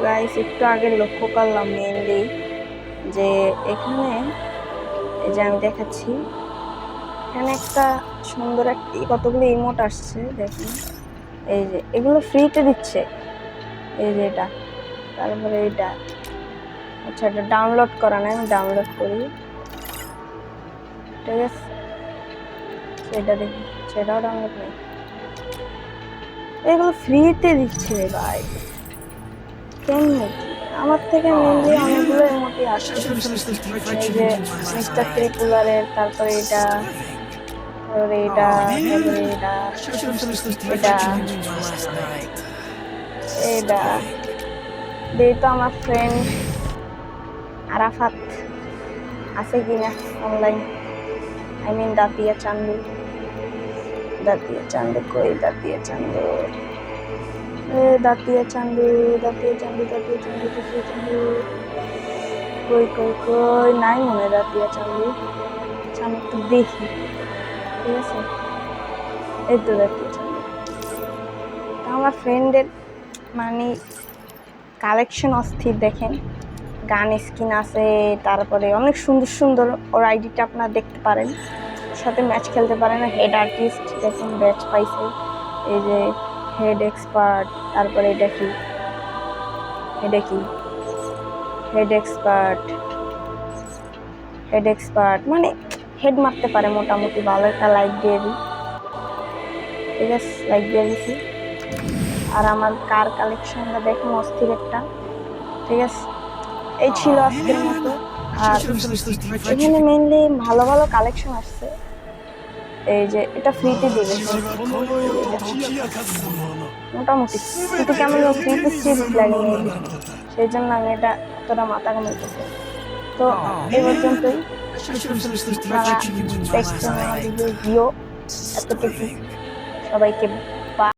Guys একটু আগে লক্ষ্য করলাম মেইনলি যে এখানে এই যে আমি দেখাচ্ছি এখানে একটা সুন্দর একটি কতগুলো ইমোট আসছে দেখুন। এই যে এগুলো ফ্রিতে দিচ্ছে, এই যে এটা, তারপরে এটা, আচ্ছা এটা ডাউনলোড করা নাই, আমি ডাউনলোড করি, ঠিক আছে সেটা দেখি, সেটাও ডাউনলোড নেই, এগুলো ফ্রিতে দিচ্ছে ভাই। কেমনে কি আমার থেকে মেনলি অনেকগুলো ইমোটি আসে, এই যে মিস্টার ত্রিপুলারের, তারপরে এটা, তারপরে এটা, তারপরে এটা, এটা, এটা দিয়ে তো আমার ফ্রেন্ড আরাফাত আছে কিনা অনলাইন, আই মিন দাতিয়া চান্দু, দাতিয়া চান্দু কই, দাতিয়া চান্দু, দাতিয়া চান্দু, দাতিয়া চান্দু, দাতিয়া চান্দু, দাতিয়া চান্দু কই কই কই, নাই মনে দাতিয়া চান্দু, আমি একটু দেখি, ঠিক আছে এই তো দাতিয়া চান্দু। আমার ফ্রেন্ডের মানে কালেকশন অস্থির, দেখেন গান স্কিন আছে, তারপরে অনেক সুন্দর সুন্দর, ওর আইডিটা আপনারা দেখতে পারেন, ওর সাথে ম্যাচ খেলতে পারেন। হেড আর্টিস্ট দেখুন ব্যাচ পাইছে, এই যে হেড এক্সপার্ট, তারপরে এটা কি, এটা কি হেড এক্সপার্ট, হেড এক্সপার্ট মানে হেড মারতে পারে মোটামুটি ভালো। একটা লাইক দিয়ে দিই, ঠিক আছে লাইক দিয়ে দিছি। আর আমার কার কালেকশনটা দেখুন অস্থির একটা, ঠিক আছে এই ছিল আজকের মতো। আর এখানে মেইনলি ভালো ভালো কালেকশন আসছে, এই যে এটা ফ্রিতে দিবে মোটামুটি, কিন্তু কেমন ফ্রিতে চিপস লাগে সেই জন্য আমি এটা অতটা মাথা কামাইতেছি। তো এই পর্যন্তই, আপনারা দেখছেন আমার ভিডিও এতটুকু, সবাইকে